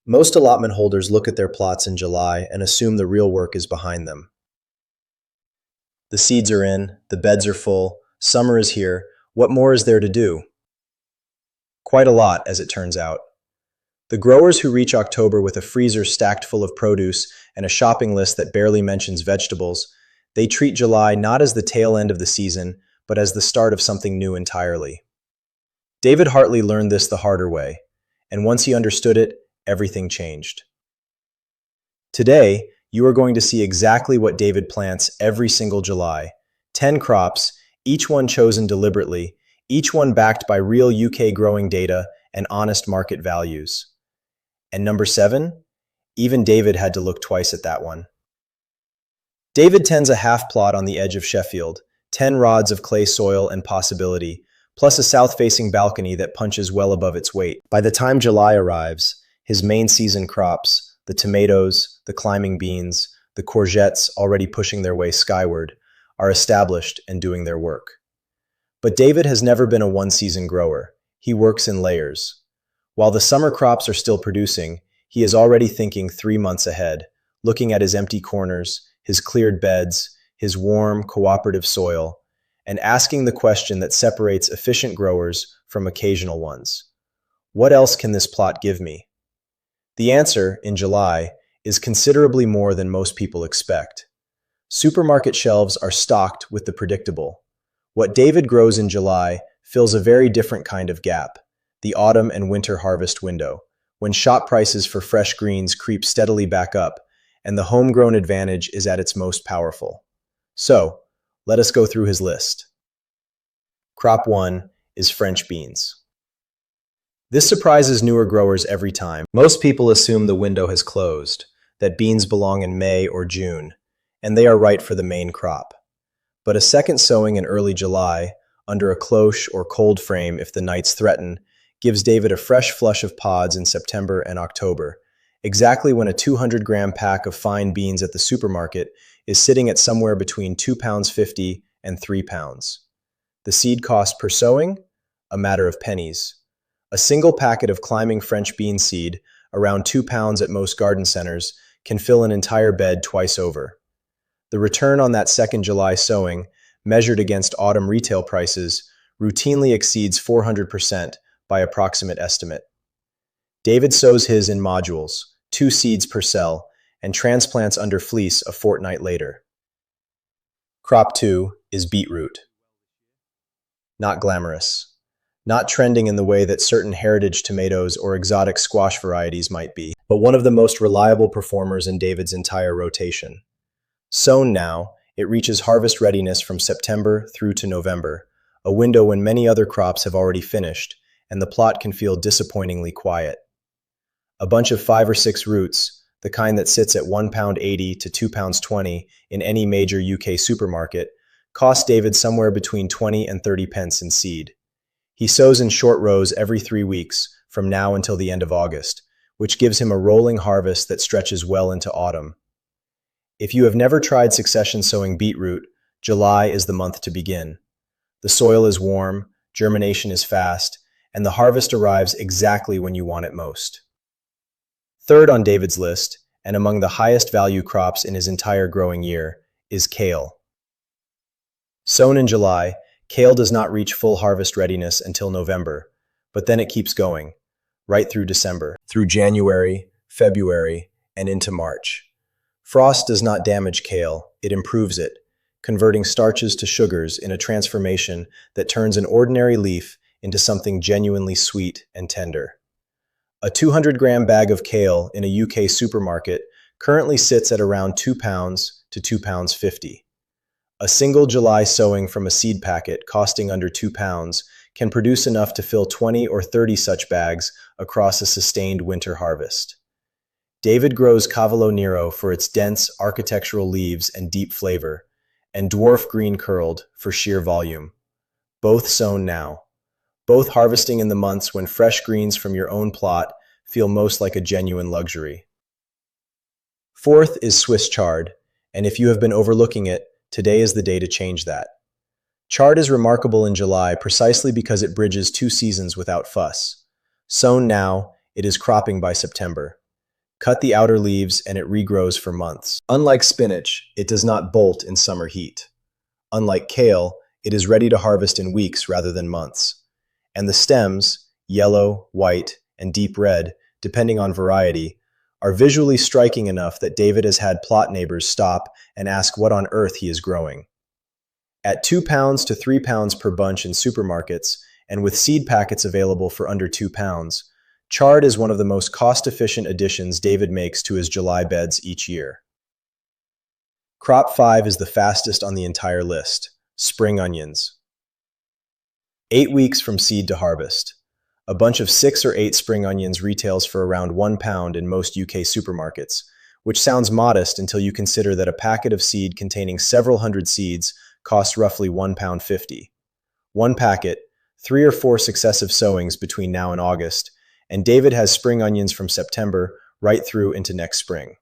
Most allotment holders look at their plots in July and assume the real work is behind them. The seeds are in, the beds are full, summer is here. What more is there to do? Quite a lot, as it turns out. The growers who reach October with a freezer stacked full of produce and a shopping list that barely mentions vegetables, they treat July not as the tail end of the season, but as the start of something new entirely. David Hartley learned this the harder way, and once he understood it, everything changed. Today, you are going to see exactly what David plants every single July. 10 crops, each one chosen deliberately, each one backed by real UK growing data and honest market values. And number 7? Even David had to look twice at that one. David tends a half plot on the edge of Sheffield, 10 rods of clay soil and possibility, plus a south-facing balcony that punches well above its weight. By the time July arrives, his main season crops, the tomatoes, the climbing beans, the courgettes already pushing their way skyward, are established and doing their work. But David has never been a one-season grower. He works in layers. While the summer crops are still producing, he is already thinking 3 months ahead, looking at his empty corners, his cleared beds, his warm, cooperative soil, and asking the question that separates efficient growers from occasional ones. What else can this plot give me? The answer, in July, is considerably more than most people expect. Supermarket shelves are stocked with the predictable. What David grows in July fills a very different kind of gap, the autumn and winter harvest window, when shop prices for fresh greens creep steadily back up and the homegrown advantage is at its most powerful. So, let us go through his list. Crop 1 is French beans. This surprises newer growers every time. Most people assume the window has closed, that beans belong in May or June, and they are right for the main crop. But a second sowing in early July, under a cloche or cold frame if the nights threaten, gives David a fresh flush of pods in September and October, exactly when a 200-gram pack of fine beans at the supermarket is sitting at somewhere between £2.50 and £3. The seed cost per sowing? A matter of pennies. A single packet of climbing French bean seed, around £2 at most garden centers, can fill an entire bed twice over. The return on that second July sowing, measured against autumn retail prices, routinely exceeds 400% by approximate estimate. David sows his in modules, 2 seeds per cell, and transplants under fleece a fortnight later. Crop 2 is beetroot. Not glamorous. Not trending in the way that certain heritage tomatoes or exotic squash varieties might be, but one of the most reliable performers in David's entire rotation. Sown now, it reaches harvest readiness from September through to November, a window when many other crops have already finished, and the plot can feel disappointingly quiet. A bunch of 5 or 6 roots, the kind that sits at £1.80 to £2.20 in any major UK supermarket, cost David somewhere between 20 and 30 pence in seed. He sows in short rows every 3 weeks, from now until the end of August, which gives him a rolling harvest that stretches well into autumn. If you have never tried succession sowing beetroot, July is the month to begin. The soil is warm, germination is fast, and the harvest arrives exactly when you want it most. Third on David's list, and among the highest value crops in his entire growing year, is kale. Sown in July, kale does not reach full harvest readiness until November, but then it keeps going, right through December, through January, February, and into March. Frost does not damage kale, it improves it, converting starches to sugars in a transformation that turns an ordinary leaf into something genuinely sweet and tender. A 200-gram bag of kale in a UK supermarket currently sits at around £2 to £2.50. A single July sowing from a seed packet costing under £2 can produce enough to fill 20 or 30 such bags across a sustained winter harvest. David grows Cavallo Nero for its dense architectural leaves and deep flavor, and dwarf green curled for sheer volume. Both sown now. Both harvesting in the months when fresh greens from your own plot feel most like a genuine luxury. Fourth is Swiss chard, and if you have been overlooking it, today is the day to change that. Chard is remarkable in July precisely because it bridges 2 seasons without fuss. Sown now, it is cropping by September. Cut the outer leaves and it regrows for months. Unlike spinach, it does not bolt in summer heat. Unlike kale, it is ready to harvest in weeks rather than months. And the stems, yellow, white, and deep red, depending on variety, are visually striking enough that David has had plot neighbors stop and ask what on earth he is growing. At £2 to £3 per bunch in supermarkets, and with seed packets available for under £2, chard is one of the most cost-efficient additions David makes to his July beds each year. Crop 5 is the fastest on the entire list: spring onions. 8 weeks from seed to harvest. A bunch of 6 or 8 spring onions retails for around £1 in most UK supermarkets, which sounds modest until you consider that a packet of seed containing several hundred seeds costs roughly £1.50. One packet, 3 or 4 successive sowings between now and August, and David has spring onions from September right through into next spring.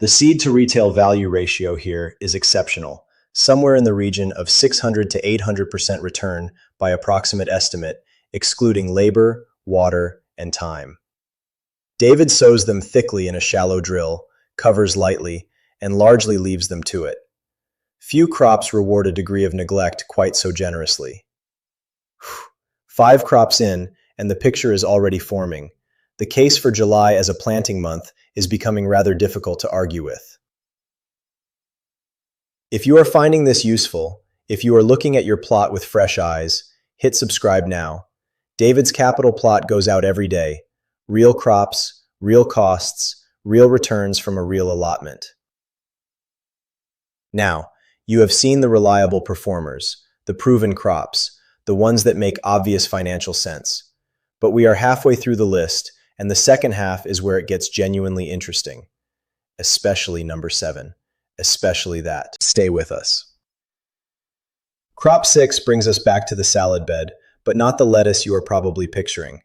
The seed to retail value ratio here is exceptional, somewhere in the region of 600 to 800% return by approximate estimate, excluding labor, water, and time. David sows them thickly in a shallow drill, covers lightly, and largely leaves them to it. Few crops reward a degree of neglect quite so generously. 5 crops in, and the picture is already forming. The case for July as a planting month is becoming rather difficult to argue with. If you are finding this useful, if you are looking at your plot with fresh eyes, hit subscribe now. David's capital plot goes out every day. Real crops, real costs, real returns from a real allotment. Now, you have seen the reliable performers, the proven crops, the ones that make obvious financial sense. But we are halfway through the list, and the second half is where it gets genuinely interesting. Especially number 7. Especially that. Stay with us. Crop 6 brings us back to the salad bed, but not the lettuce you are probably picturing.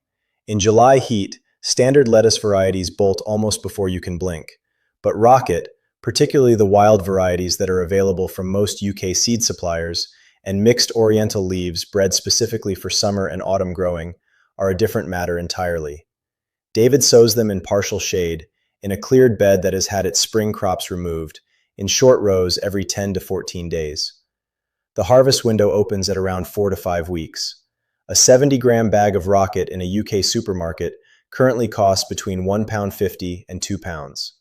In July heat, standard lettuce varieties bolt almost before you can blink. But rocket, particularly the wild varieties that are available from most UK seed suppliers, and mixed oriental leaves bred specifically for summer and autumn growing, are a different matter entirely. David sows them in partial shade, in a cleared bed that has had its spring crops removed, in short rows every 10 to 14 days. The harvest window opens at around 4 to 5 weeks. A 70-gram bag of rocket in a UK supermarket currently costs between £1.50 and £2.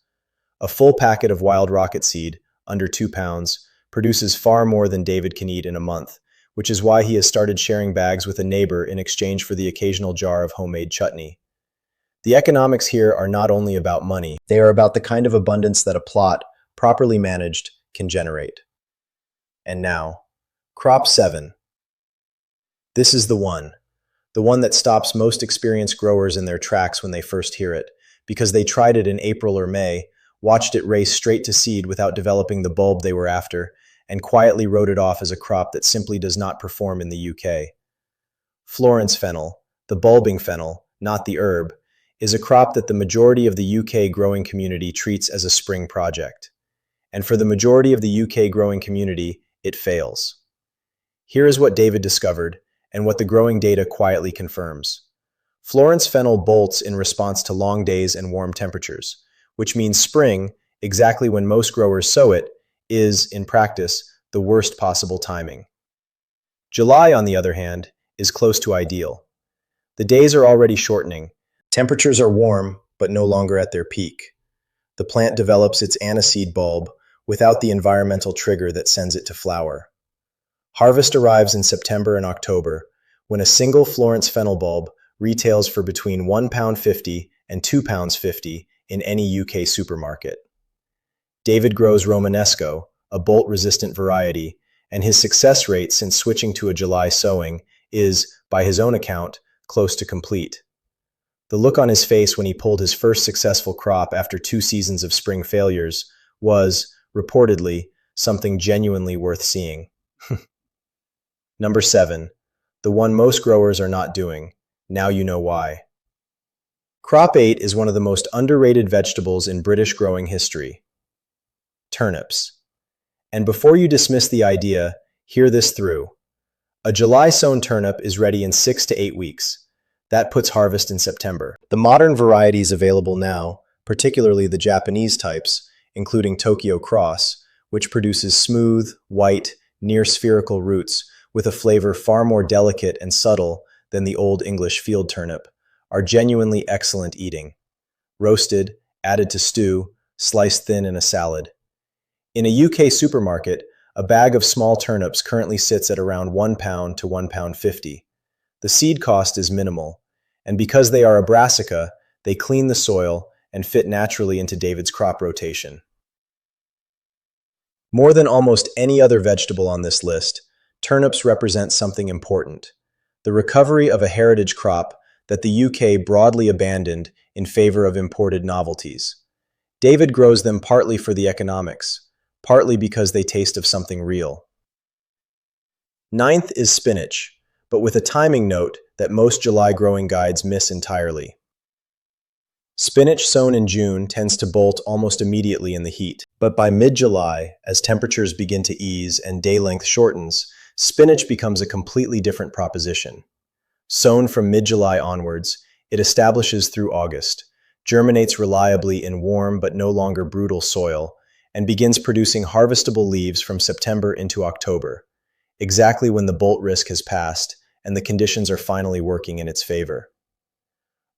A full packet of wild rocket seed, under £2, produces far more than David can eat in a month, which is why he has started sharing bags with a neighbor in exchange for the occasional jar of homemade chutney. The economics here are not only about money, they are about the kind of abundance that a plot, properly managed, can generate. And now, crop 7. This is the one that stops most experienced growers in their tracks when they first hear it, because they tried it in April or May, watched it race straight to seed without developing the bulb they were after, and quietly wrote it off as a crop that simply does not perform in the UK. Florence fennel, the bulbing fennel, not the herb, is a crop that the majority of the UK growing community treats as a spring project. And for the majority of the UK growing community, it fails. Here is what David discovered, and what the growing data quietly confirms. Florence fennel bolts in response to long days and warm temperatures, which means spring, exactly when most growers sow it, is, in practice, the worst possible timing. July, on the other hand, is close to ideal. The days are already shortening. Temperatures are warm, but no longer at their peak. The plant develops its aniseed bulb without the environmental trigger that sends it to flower. Harvest arrives in September and October, when a single Florence fennel bulb retails for between £1.50 and £2.50 in any UK supermarket. David grows Romanesco, a bolt-resistant variety, and his success rate since switching to a July sowing is, by his own account, close to complete. The look on his face when he pulled his first successful crop after 2 seasons of spring failures was, reportedly, something genuinely worth seeing. Number 7. The one most growers are not doing. Now you know why. Crop 8 is one of the most underrated vegetables in British growing history. Turnips. And before you dismiss the idea, hear this through. A July sown turnip is ready in 6 to 8 weeks. That puts harvest in September. The modern varieties available now, particularly the Japanese types, including Tokyo Cross, which produces smooth, white, near-spherical roots with a flavor far more delicate and subtle than the Old English field turnip, are genuinely excellent eating. Roasted, added to stew, sliced thin in a salad. In a UK supermarket, a bag of small turnips currently sits at around £1 to £1.50. The seed cost is minimal, and because they are a brassica, they clean the soil and fit naturally into David's crop rotation. More than almost any other vegetable on this list, turnips represent something important: the recovery of a heritage crop that the UK broadly abandoned in favor of imported novelties. David grows them partly for the economics, partly because they taste of something real. Ninth is spinach, but with a timing note that most July growing guides miss entirely. Spinach sown in June tends to bolt almost immediately in the heat, but by mid-July, as temperatures begin to ease and day length shortens, spinach becomes a completely different proposition. Sown from mid-July onwards, it establishes through August, germinates reliably in warm but no longer brutal soil, and begins producing harvestable leaves from September into October, exactly when the bolt risk has passed and the conditions are finally working in its favor.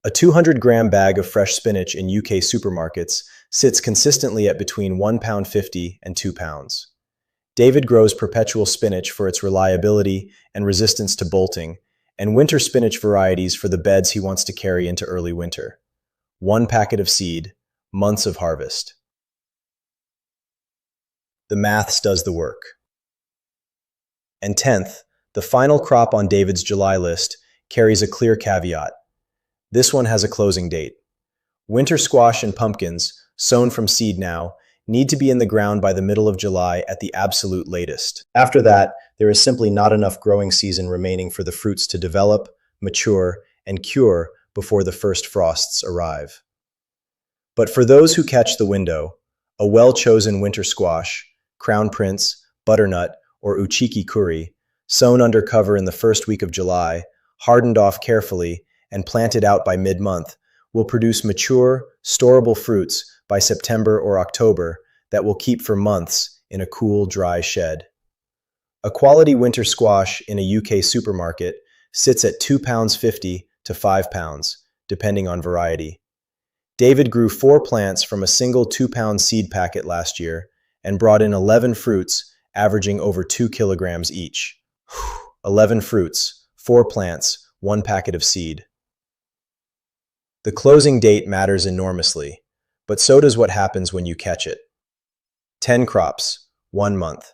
A 200-gram bag of fresh spinach in UK supermarkets sits consistently at between £1.50 and £2. David grows perpetual spinach for its reliability and resistance to bolting, and winter spinach varieties for the beds he wants to carry into early winter. 1 packet of seed, months of harvest. The maths does the work. And 10th, the final crop on David's July list, carries a clear caveat. This one has a closing date. Winter squash and pumpkins, sown from seed now, need to be in the ground by the middle of July at the absolute latest. After that, there is simply not enough growing season remaining for the fruits to develop, mature, and cure before the first frosts arrive. But for those who catch the window, a well-chosen winter squash, crown prince, butternut, or uchiki curry, sown under cover in the first week of July, hardened off carefully, and planted out by mid-month, will produce mature, storable fruits by September or October that will keep for months in a cool, dry shed. A quality winter squash in a UK supermarket sits at £2.50 to £5, depending on variety. David grew 4 plants from a single 2-pound seed packet last year and brought in 11 fruits, averaging over 2 kilograms each. 11 fruits, 4 plants, 1 packet of seed. The closing date matters enormously, but so does what happens when you catch it. 10 crops, 1 month.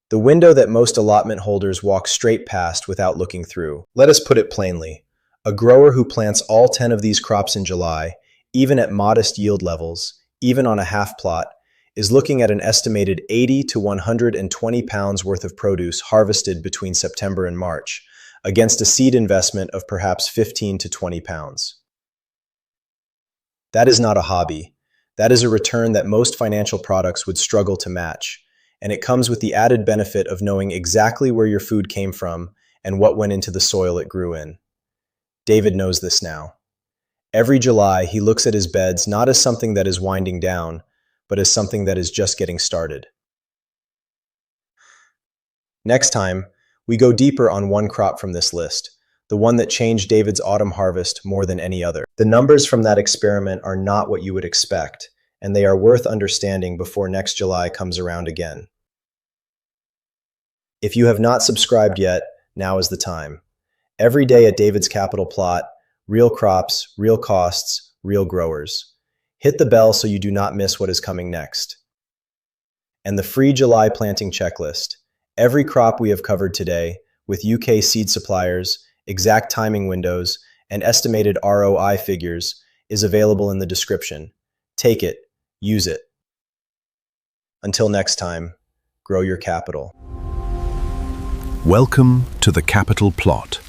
The window that most allotment holders walk straight past without looking through. Let us put it plainly. A grower who plants all 10 of these crops in July, even at modest yield levels, even on a half plot, is looking at an estimated 80 to 120 pounds worth of produce harvested between September and March, against a seed investment of perhaps 15 to 20 pounds. That is not a hobby. That is a return that most financial products would struggle to match, and it comes with the added benefit of knowing exactly where your food came from and what went into the soil it grew in. David knows this now. Every July, he looks at his beds not as something that is winding down, but as something that is just getting started. Next time, we go deeper on one crop from this list, the one that changed David's autumn harvest more than any other. The numbers from that experiment are not what you would expect, and they are worth understanding before next July comes around again. If you have not subscribed yet, now is the time. Every day at David's Capital Plot, real crops, real costs, real growers. Hit the bell so you do not miss what is coming next. And the free July planting checklist. Every crop we have covered today, with UK seed suppliers, exact timing windows, and estimated ROI figures, is available in the description. Take it, use it. Until next time, grow your capital. Welcome to the Capital Plot.